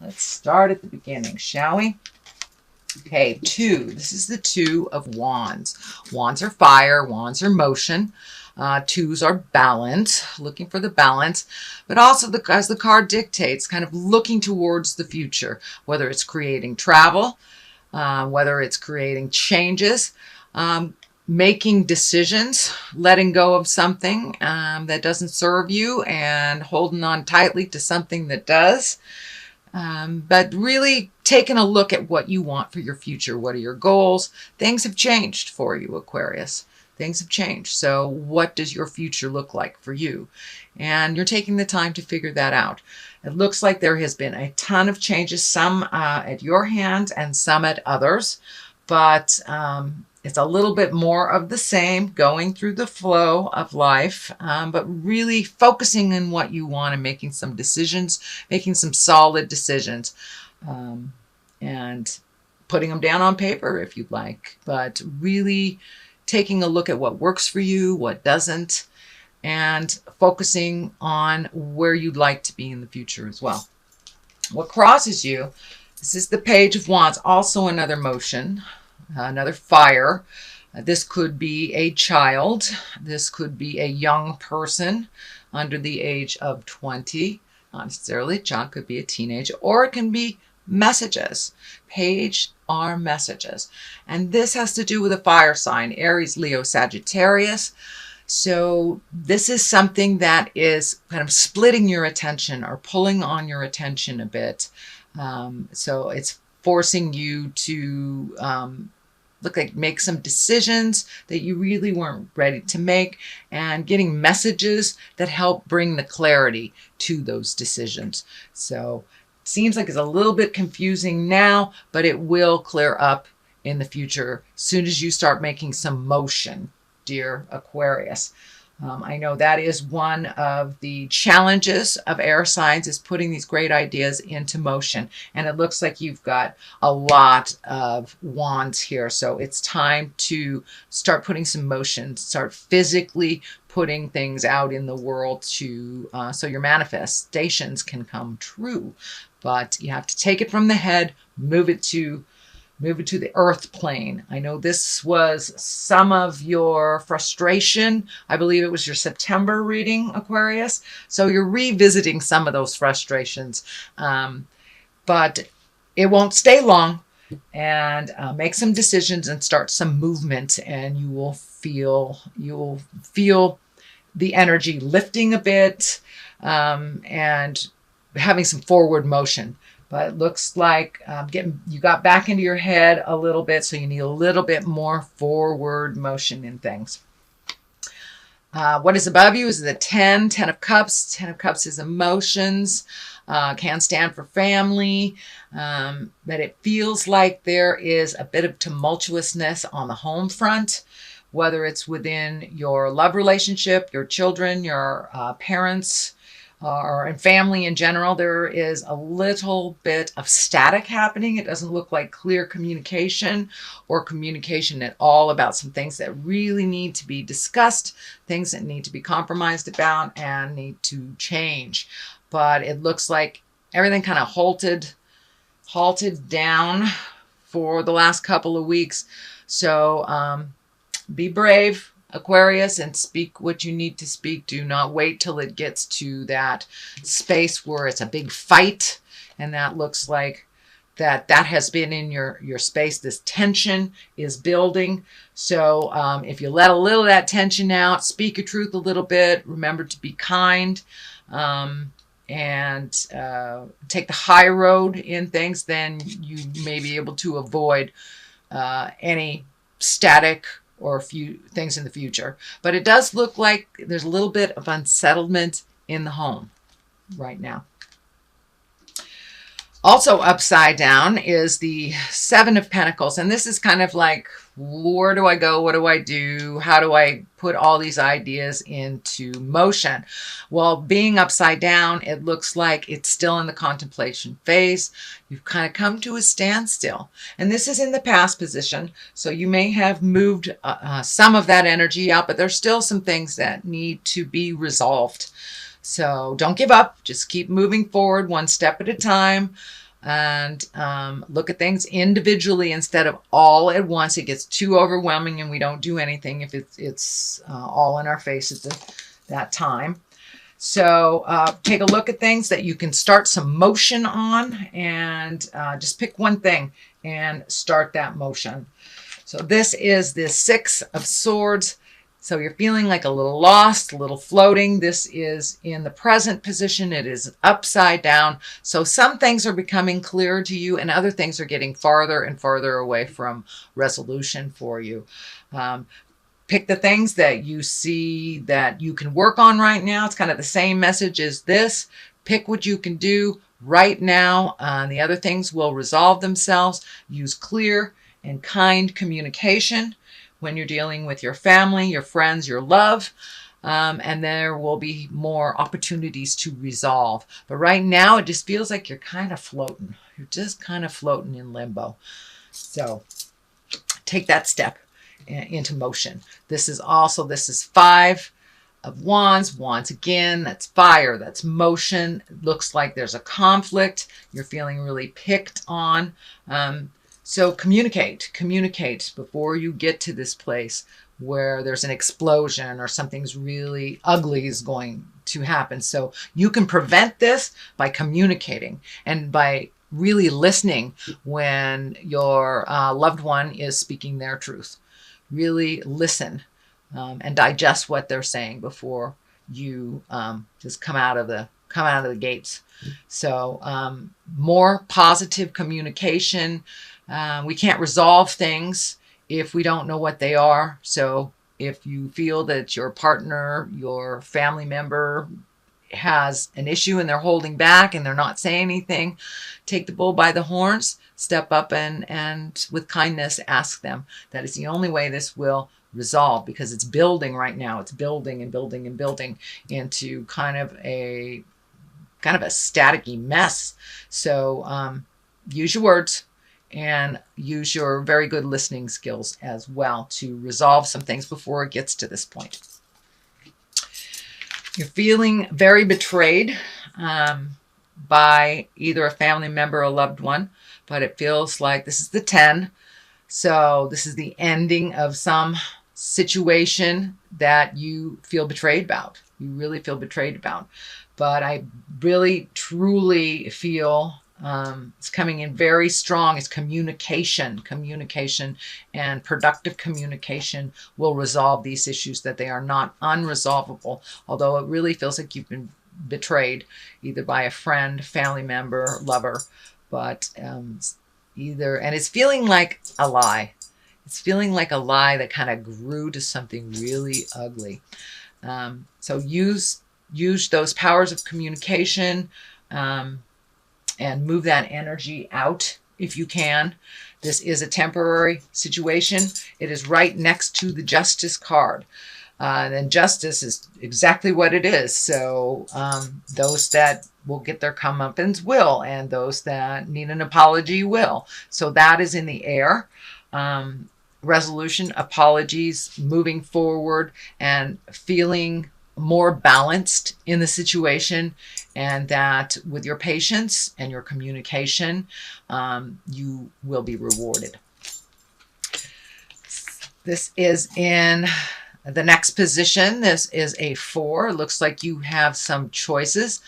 Let's start at the beginning, shall we? Okay, 2. This is the 2 of Wands. Wands are fire. Wands are motion. 2s are balance, looking for the balance, but also, as the card dictates, kind of looking towards the future, whether it's creating travel, whether it's creating changes, making decisions, letting go of something that doesn't serve you and holding on tightly to something that does. But really taking a look at what you want for your future. What are your goals? Things have changed for you, Aquarius. Things have changed. So what does your future look like for you? And you're taking the time to figure that out. It looks like there has been a ton of changes, some at your hand and some at others. But it's a little bit more of the same, going through the flow of life, but really focusing on what you want and making some decisions, making some solid decisions, and putting them down on paper if you'd like, but really taking a look at what works for you, what doesn't, and focusing on where you'd like to be in the future as well. What crosses you, this is the Page of Wands, also another motion, another fire. This could be a child. This could be a young person under the age of 20. Not necessarily a child, could be a teenager, or it can be messages. Page are messages. And this has to do with a fire sign, Aries, Leo, Sagittarius. So this is something that is kind of splitting your attention or pulling on your attention a bit. So it's forcing you to make some decisions that you really weren't ready to make, and getting messages that help bring the clarity to those decisions. So it seems like it's a little bit confusing now, but it will clear up in the future as soon as you start making some motion, dear Aquarius. I know that is one of the challenges of air signs, is putting these great ideas into motion. And it looks like you've got a lot of wands here. So it's time to start putting some motion, start physically putting things out in the world to so your manifestations can come true. But you have to take it from the head, move it to the earth plane. I know this was some of your frustration. I believe it was your September reading, Aquarius. So you're revisiting some of those frustrations. But it won't stay long. And make some decisions and start some movement, and you will feel the energy lifting a bit, and having some forward motion. But it looks like you got back into your head a little bit, so you need a little bit more forward motion in things. What is above you is the 10 of Cups. 10 of Cups is emotions, can stand for family, but it feels like there is a bit of tumultuousness on the home front, whether it's within your love relationship, your children, your parents, or in family in general. There is a little bit of static happening. It doesn't look like clear communication or communication at all about some things that really need to be discussed, things that need to be compromised about and need to change. But it looks like everything kind of halted down for the last couple of weeks. So be brave, Aquarius, and speak what you need to speak. Do not wait till it gets to that space where it's a big fight, and that looks like that has been in your space. This tension is building. So if you let a little of that tension out, speak your truth a little bit, remember to be kind, and take the high road in things, then you may be able to avoid any static or a few things in the future. But it does look like there's a little bit of unsettlement in the home right now. Also upside down is the 7 of Pentacles. And this is kind of like, where do I go? What do I do? How do I put all these ideas into motion? Well, being upside down, it looks like it's still in the contemplation phase. You've kind of come to a standstill. And this is in the past position. So you may have moved some of that energy out, but there's still some things that need to be resolved. So don't give up. Just keep moving forward one step at a time. and look at things individually instead of all at once. It gets too overwhelming and we don't do anything if it's all in our face at that time. So take a look at things that you can start some motion on, and just pick one thing and start that motion. So this is the Six of Swords. So you're feeling like a little lost, a little floating. This is in the present position. It is upside down. So some things are becoming clearer to you and other things are getting farther and farther away from resolution for you. Pick the things that you see that you can work on right now. It's kind of the same message as this. Pick what you can do right now. The other things will resolve themselves. Use clear and kind communication when you're dealing with your family, your friends, your love. And there will be more opportunities to resolve. But right now, it just feels like you're kind of floating. You're just kind of floating in limbo. So take that step into motion. This is Five of Wands. Wands again, that's fire, that's motion. It looks like there's a conflict. You're feeling really picked on. So communicate before you get to this place where there's an explosion or something's really ugly is going to happen. So you can prevent this by communicating and by really listening when your loved one is speaking their truth. Really listen and digest what they're saying before you just come out of the gates. So more positive communication. We can't resolve things if we don't know what they are. So if you feel that your partner, your family member has an issue and they're holding back and they're not saying anything, take the bull by the horns, step up and with kindness ask them. That is the only way this will resolve, because it's building right now. It's building and building and building into kind of a staticky mess. So use your words and use your very good listening skills as well to resolve some things before it gets to this point. You're feeling very betrayed by either a family member or a loved one, but it feels like this is the 10. So this is the ending of some situation that you feel betrayed about. You really feel betrayed about. But I really, truly feel it's coming in very strong. It's communication. Communication and productive communication will resolve these issues, that they are not unresolvable. Although it really feels like you've been betrayed either by a friend, family member, lover. But and it's feeling like a lie. It's feeling like a lie that kind of grew to something really ugly. So use those powers of communication and move that energy out if you can. This is a temporary situation. It is right next to the Justice card. And justice is exactly what it is. So those that will get their comeuppance will, and those that need an apology will. So that is in the air. Resolution, apologies, moving forward, and feeling more balanced in the situation, and that with your patience and your communication, you will be rewarded. This is in the next position. This is a 4. It looks like you have some choices,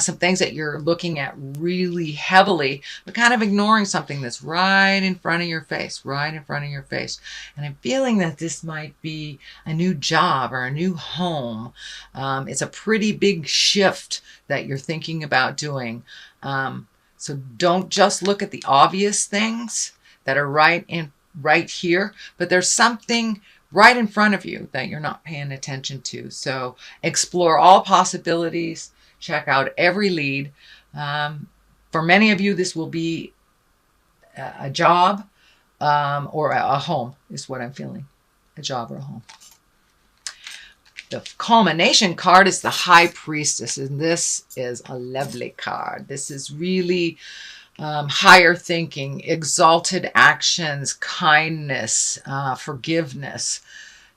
some things that you're looking at really heavily, but kind of ignoring something that's right in front of your face, right in front of your face. And I'm feeling that this might be a new job or a new home. It's a pretty big shift that you're thinking about doing. So don't just look at the obvious things that are right here, but there's something right in front of you that you're not paying attention to. So explore all possibilities, check out every lead. For many of you, this will be a job or a home is what I'm feeling, a job or a home. The culmination card is the High Priestess, and this is a lovely card. This is really higher thinking, exalted actions, kindness, forgiveness.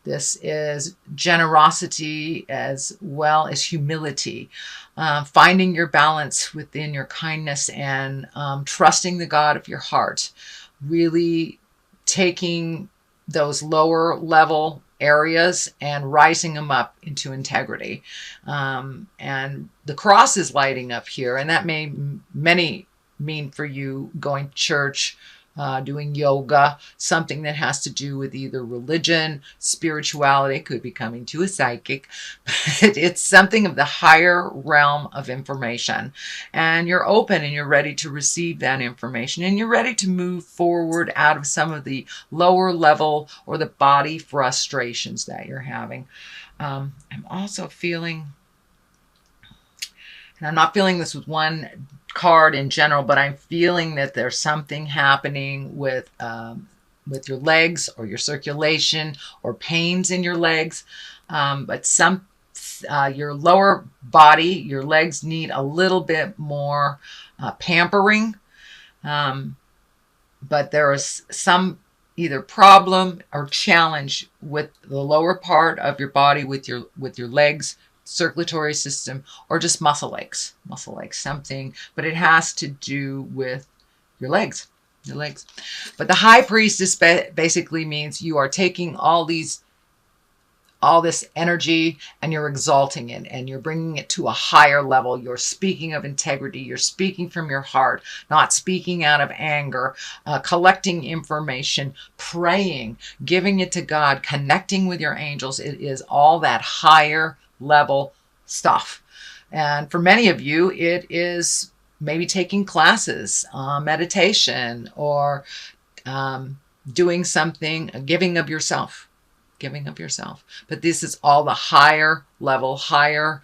This is generosity as well as humility, finding your balance within your kindness and trusting the God of your heart, really taking those lower level areas and rising them up into integrity. And the cross is lighting up here, and that may many mean for you going to church, doing yoga, something that has to do with either religion, spirituality, could be coming to a psychic. It's something of the higher realm of information. And you're open and you're ready to receive that information. And you're ready to move forward out of some of the lower level or the body frustrations that you're having. I'm also feeling, and I'm not feeling this with one card in general, but I'm feeling that there's something happening with your legs or your circulation or pains in your legs. But your lower body, your legs need a little bit more pampering. But there is some either problem or challenge with the lower part of your body, with your legs, circulatory system, or just muscle aches, something, but it has to do with your legs. But the high priestess basically means you are taking all this energy and you're exalting it and you're bringing it to a higher level. You're speaking of integrity. You're speaking from your heart, not speaking out of anger, collecting information, praying, giving it to God, connecting with your angels. It is all that higher level stuff. And for many of you, it is maybe taking classes, meditation, or doing something, giving of yourself. But this is all the higher level, higher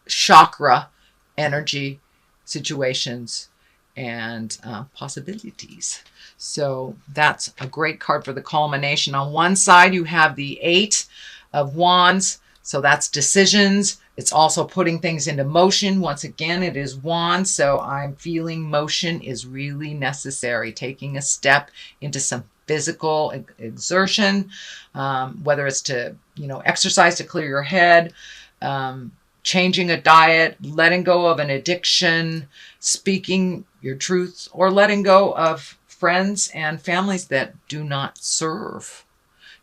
chakra energy situations and possibilities. So that's a great card for the culmination. On one side, you have the 8 of Wands. So that's decisions. It's also putting things into motion. Once again, it is Wands. So I'm feeling motion is really necessary. Taking a step into some physical exertion, whether it's to, exercise to clear your head, changing a diet, letting go of an addiction, speaking your truth, or letting go of friends and families that do not serve,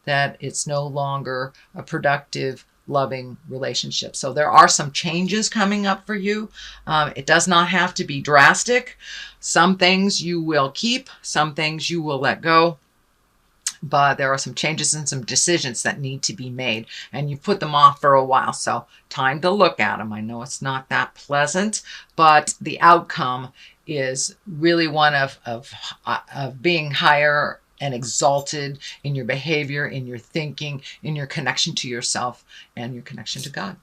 that it's no longer a productive, loving relationship. So there are some changes coming up for you. It does not have to be drastic. Some things you will keep, some things you will let go. But there are some changes and some decisions that need to be made. And you put them off for a while. So time to look at them. I know it's not that pleasant, but the outcome is really one of being higher and exalted in your behavior, in your thinking, in your connection to yourself and your connection to God.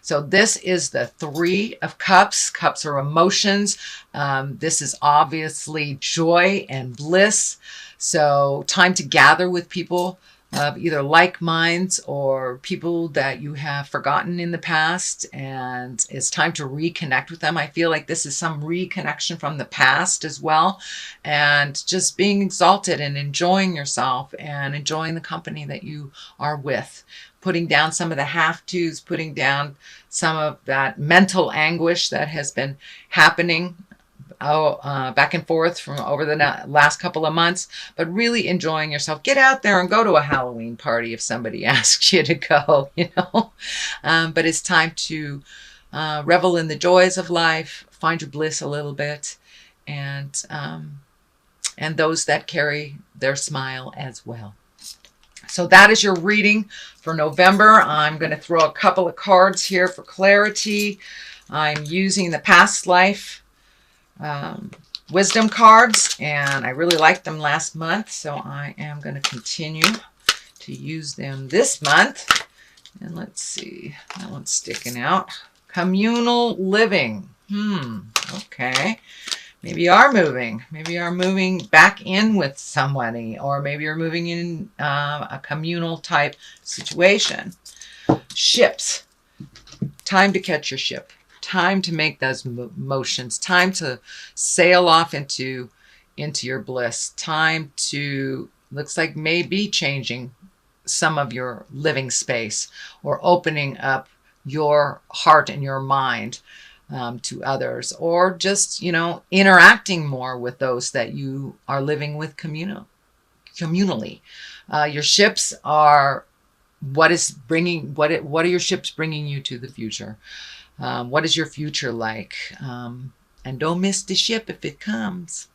So this is the 3 of Cups. Cups are emotions. This is obviously joy and bliss. So time to gather with people of either like minds or people that you have forgotten in the past, and it's time to reconnect with them. I feel like this is some reconnection from the past as well, and just being exalted and enjoying yourself and enjoying the company that you are with. Putting down some of the have-tos, putting down some of that mental anguish that has been happening back and forth from over the last couple of months, but really enjoying yourself. Get out there and go to a Halloween party if somebody asks you to go, but it's time to revel in the joys of life, find your bliss a little bit, and those that carry their smile as well. So that is your reading for November. I'm going to throw a couple of cards here for clarity. I'm using the past life wisdom cards, and I really liked them last month, so I am going to continue to use them this month. And let's see, that one's sticking out. Communal living. Okay. Maybe you are moving. Maybe you are moving back in with somebody, or maybe you're moving in a communal type situation. Ships. Time to catch your ship. Time to make those motions. Time to sail off into your bliss. Time to, looks like maybe changing some of your living space, or opening up your heart and your mind to others, or just, interacting more with those that you are living with communally. Your ships are what are your ships bringing you to the future? What is your future like? And don't miss the ship if it comes.